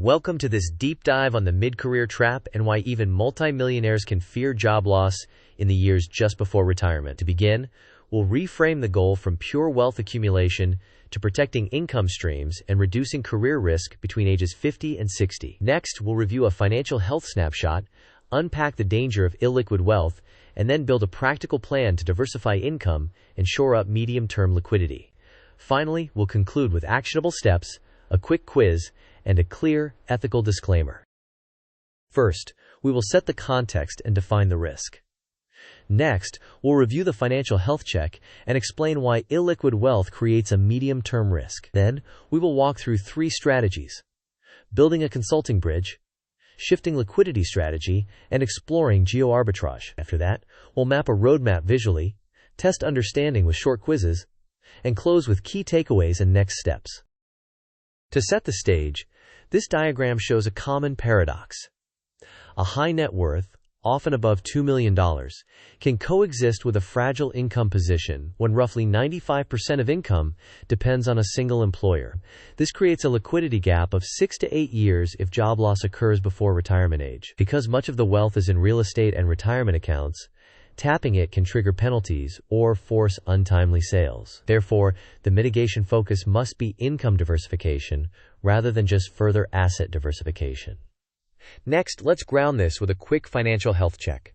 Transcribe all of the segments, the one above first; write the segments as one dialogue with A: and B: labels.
A: Welcome to this deep dive on the mid-career trap and why even multimillionaires can fear job loss in the years just before retirement. To begin, we'll reframe the goal from pure wealth accumulation to protecting income streams and reducing career risk between ages 50 and 60. Next, we'll review a financial health snapshot, unpack the danger of illiquid wealth, and then build a practical plan to diversify income and shore up medium-term liquidity. Finally, we'll conclude with actionable steps, a quick quiz, and a clear, ethical disclaimer. First, we will set the context and define the risk. Next, we'll review the financial health check and explain why illiquid wealth creates a medium-term risk. Then, we will walk through three strategies: building a consulting bridge, shifting liquidity strategy, and exploring geoarbitrage. After that, we'll map a roadmap visually, test understanding with short quizzes, and close with key takeaways and next steps. To set the stage, this diagram shows a common paradox. A high net worth, often above $2 million, can coexist with a fragile income position when roughly 95% of income depends on a single employer. This creates a liquidity gap of 6 to 8 years if job loss occurs before retirement age. Because much of the wealth is in real estate and retirement accounts, tapping it can trigger penalties or force untimely sales. Therefore, the mitigation focus must be income diversification rather than just further asset diversification. Next, let's ground this with a quick financial health check.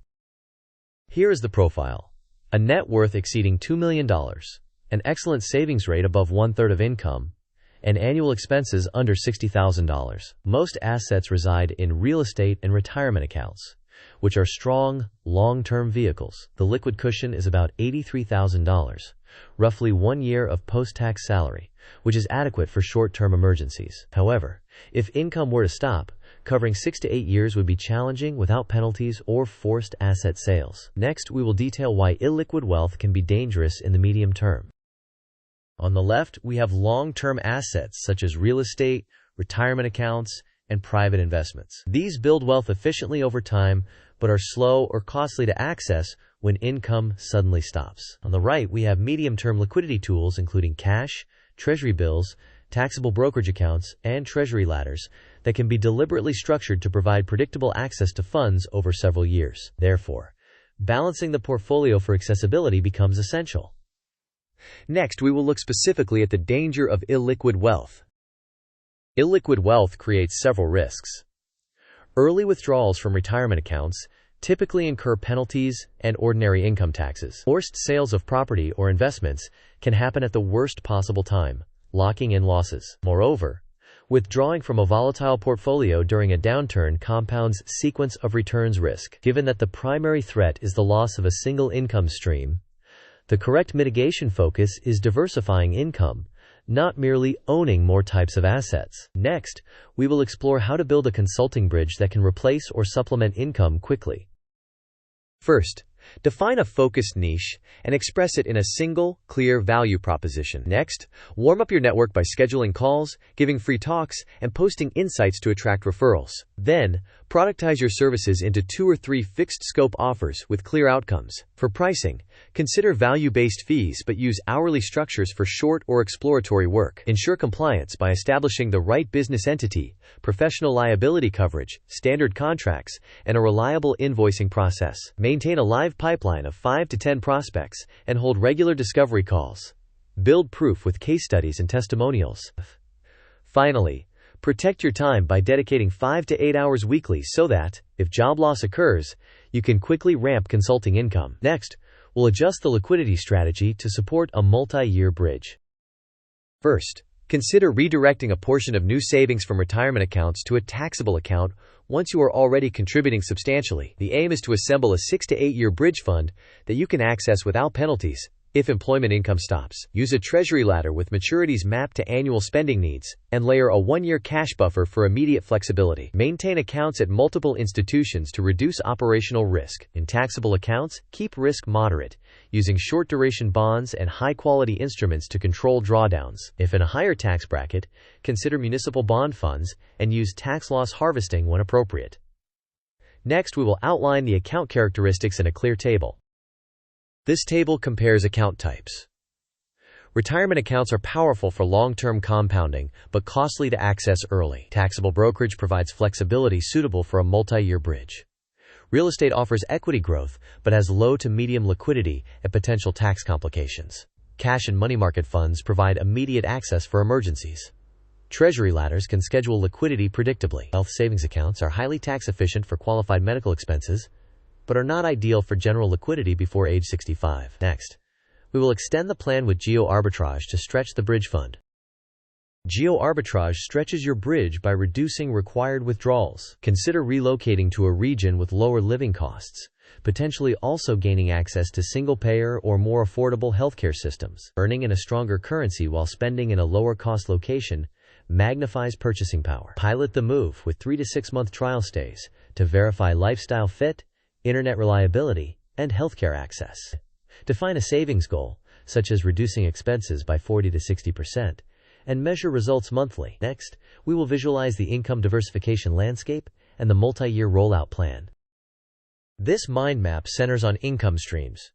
A: Here is the profile: a net worth exceeding $2 million, an excellent savings rate above 1/3 of income, and annual expenses under $60,000. Most assets reside in real estate and retirement accounts, which are strong, long-term vehicles. The liquid cushion is about $83,000, roughly 1 year of post-tax salary, which is adequate for short-term emergencies. However, if income were to stop, covering 6 to 8 years would be challenging without penalties or forced asset sales. Next, we will detail why illiquid wealth can be dangerous in the medium term. On the left, we have long-term assets such as real estate, retirement accounts, and private investments. These build wealth efficiently over time, but are slow or costly to access when income suddenly stops. On the right, we have medium-term liquidity tools including cash, treasury bills, taxable brokerage accounts, and treasury ladders that can be deliberately structured to provide predictable access to funds over several years. Therefore, balancing the portfolio for accessibility becomes essential. Next, we will look specifically at the danger of illiquid wealth. Illiquid wealth creates several risks. Early withdrawals from retirement accounts typically incur penalties and ordinary income taxes. Forced sales of property or investments can happen at the worst possible time, locking in losses. Moreover, withdrawing from a volatile portfolio during a downturn compounds sequence of returns risk. Given that the primary threat is the loss of a single income stream, the correct mitigation focus is diversifying income, not merely owning more types of assets. Next, we will explore how to build a consulting bridge that can replace or supplement income quickly. First, define a focused niche and express it in a single, clear value proposition. Next, warm up your network by scheduling calls, giving free talks, and posting insights to attract referrals. Then, productize your services into 2 or 3 fixed-scope offers with clear outcomes. For pricing, consider value-based fees but use hourly structures for short or exploratory work. Ensure compliance by establishing the right business entity, professional liability coverage, standard contracts, and a reliable invoicing process. Maintain a live pipeline of 5 to 10 prospects and hold regular discovery calls. Build proof with case studies and testimonials. Finally, protect your time by dedicating 5 to 8 hours weekly so that, if job loss occurs, you can quickly ramp consulting income. Next, we'll adjust the liquidity strategy to support a multi-year bridge. First, consider redirecting a portion of new savings from retirement accounts to a taxable account once you are already contributing substantially. The aim is to assemble a 6 to 8 year bridge fund that you can access without penalties if employment income stops. Use a treasury ladder with maturities mapped to annual spending needs, and layer a 1-year cash buffer for immediate flexibility. Maintain accounts at multiple institutions to reduce operational risk. In taxable accounts, keep risk moderate, using short-duration bonds and high-quality instruments to control drawdowns. If in a higher tax bracket, consider municipal bond funds and use tax loss harvesting when appropriate. Next, we will outline the account characteristics in a clear table. This table compares account types. Retirement accounts are powerful for long-term compounding, but costly to access early. Taxable brokerage provides flexibility suitable for a multi-year bridge. Real estate offers equity growth, but has low to medium liquidity and potential tax complications. Cash and money market funds provide immediate access for emergencies. Treasury ladders can schedule liquidity predictably. Wealth savings accounts are highly tax efficient for qualified medical expenses, but are not ideal for general liquidity before age 65. Next, we will extend the plan with Geoarbitrage to stretch the bridge fund. Geoarbitrage stretches your bridge by reducing required withdrawals. Consider relocating to a region with lower living costs, potentially also gaining access to single-payer or more affordable healthcare systems. Earning in a stronger currency while spending in a lower-cost location magnifies purchasing power. Pilot the move with 3 to 6 month trial stays to verify lifestyle fit, internet reliability, and healthcare access. Define a savings goal, such as reducing expenses by 40 to 60%, and measure results monthly. Next, we will visualize the income diversification landscape and the multi-year rollout plan. This mind map centers on income streams.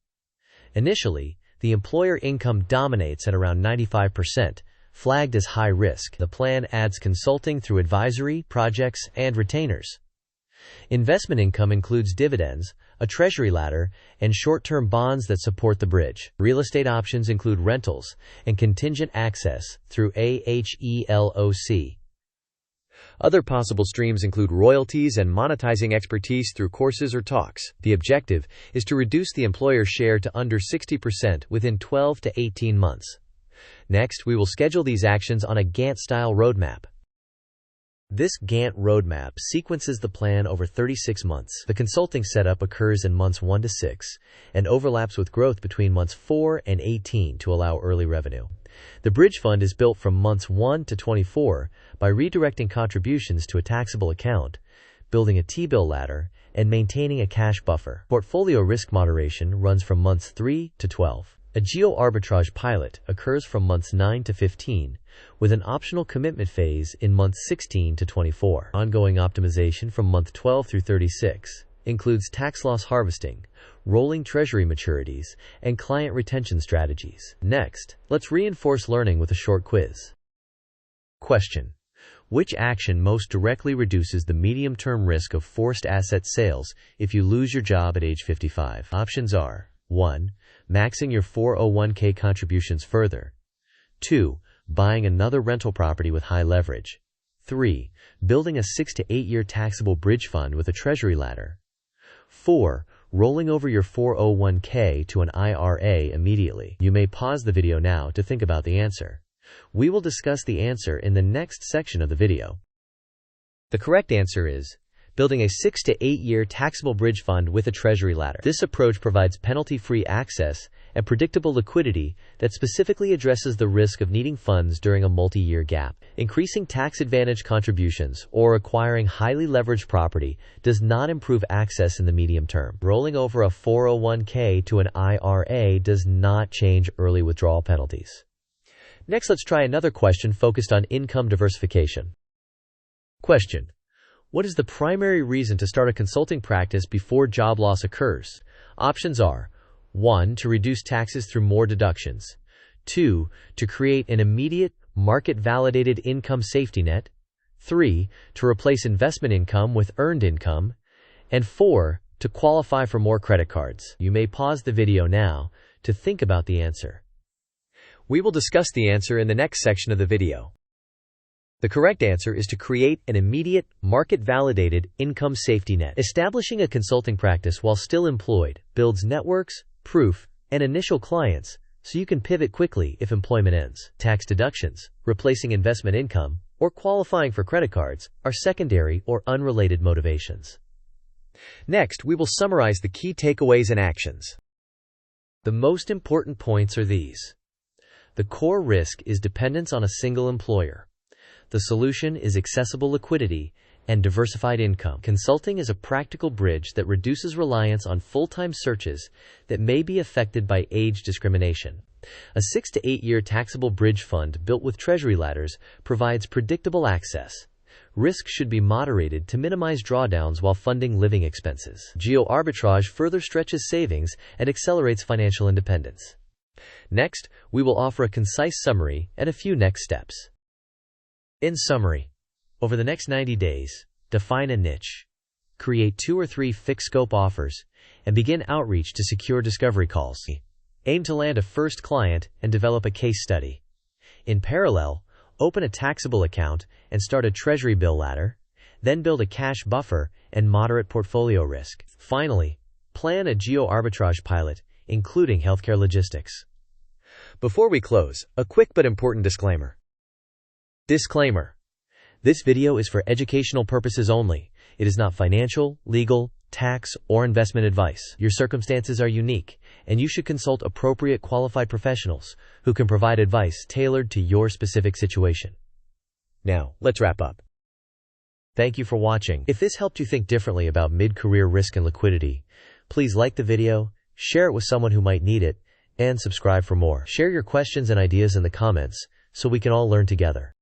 A: Initially, the employer income dominates at around 95%, flagged as high risk. The plan adds consulting through advisory, projects, and retainers. Investment income includes dividends, a treasury ladder, and short-term bonds that support the bridge. Real estate options include rentals and contingent access through AHELOC. Other possible streams include royalties and monetizing expertise through courses or talks. The objective is to reduce the employer's share to under 60% within 12 to 18 months. Next, we will schedule these actions on a Gantt-style roadmap. This Gantt roadmap sequences the plan over 36 months. The consulting setup occurs in months 1 to 6 and overlaps with growth between months 4 and 18 to allow early revenue. The bridge fund is built from months 1 to 24 by redirecting contributions to a taxable account, building a T-bill ladder, and maintaining a cash buffer. Portfolio risk moderation runs from months 3 to 12. A Geoarbitrage pilot occurs from months 9 to 15, with an optional commitment phase in months 16 to 24. Ongoing optimization from month 12 through 36 includes tax loss harvesting, rolling treasury maturities, and client retention strategies. Next, let's reinforce learning with a short quiz. Question: which action most directly reduces the medium-term risk of forced asset sales if you lose your job at age 55? Options are: 1. Maxing your 401k contributions further. 2. Buying another rental property with high leverage. 3. Building a 6 to 8 year taxable bridge fund with a treasury ladder. 4. Rolling over your 401k to an IRA immediately. You may pause the video now to think about the answer. We will discuss the answer in the next section of the video. The correct answer is building a 6 to 8 year taxable bridge fund with a treasury ladder. This approach provides penalty-free access and predictable liquidity that specifically addresses the risk of needing funds during a multi-year gap. Increasing tax-advantaged contributions or acquiring highly leveraged property does not improve access in the medium term. Rolling over a 401k to an IRA does not change early withdrawal penalties. Next, let's try another question focused on income diversification. Question: what is the primary reason to start a consulting practice before job loss occurs? Options are: 1. To reduce taxes through more deductions. 2. To create an immediate, market-validated income safety net. 3. To replace investment income with earned income. And 4. To qualify for more credit cards. You may pause the video now to think about the answer. We will discuss the answer in the next section of the video. The correct answer is to create an immediate, market-validated income safety net. Establishing a consulting practice while still employed builds networks, proof, and initial clients so you can pivot quickly if employment ends. Tax deductions, replacing investment income, or qualifying for credit cards are secondary or unrelated motivations. Next, we will summarize the key takeaways and actions. The most important points are these. The core risk is dependence on a single employer. The solution is accessible liquidity and diversified income. Consulting is a practical bridge that reduces reliance on full-time searches that may be affected by age discrimination. A 6 to 8 year taxable bridge fund built with treasury ladders provides predictable access. Risk should be moderated to minimize drawdowns while funding living expenses. Geoarbitrage further stretches savings and accelerates financial independence. Next, we will offer a concise summary and a few next steps. In summary, over the next 90 days, define a niche, create 2 or 3 fixed-scope offers, and begin outreach to secure discovery calls. Aim to land a first client and develop a case study. In parallel, open a taxable account and start a treasury bill ladder, then build a cash buffer and moderate portfolio risk. Finally, plan a Geoarbitrage pilot, including healthcare logistics. Before we close, a quick but important disclaimer. Disclaimer. This video is for educational purposes only. It is not financial, legal, tax, or investment advice. Your circumstances are unique, and you should consult appropriate qualified professionals who can provide advice tailored to your specific situation. Now, let's wrap up. Thank you for watching. If this helped you think differently about mid-career risk and liquidity, please like the video, share it with someone who might need it, and subscribe for more. Share your questions and ideas in the comments so we can all learn together.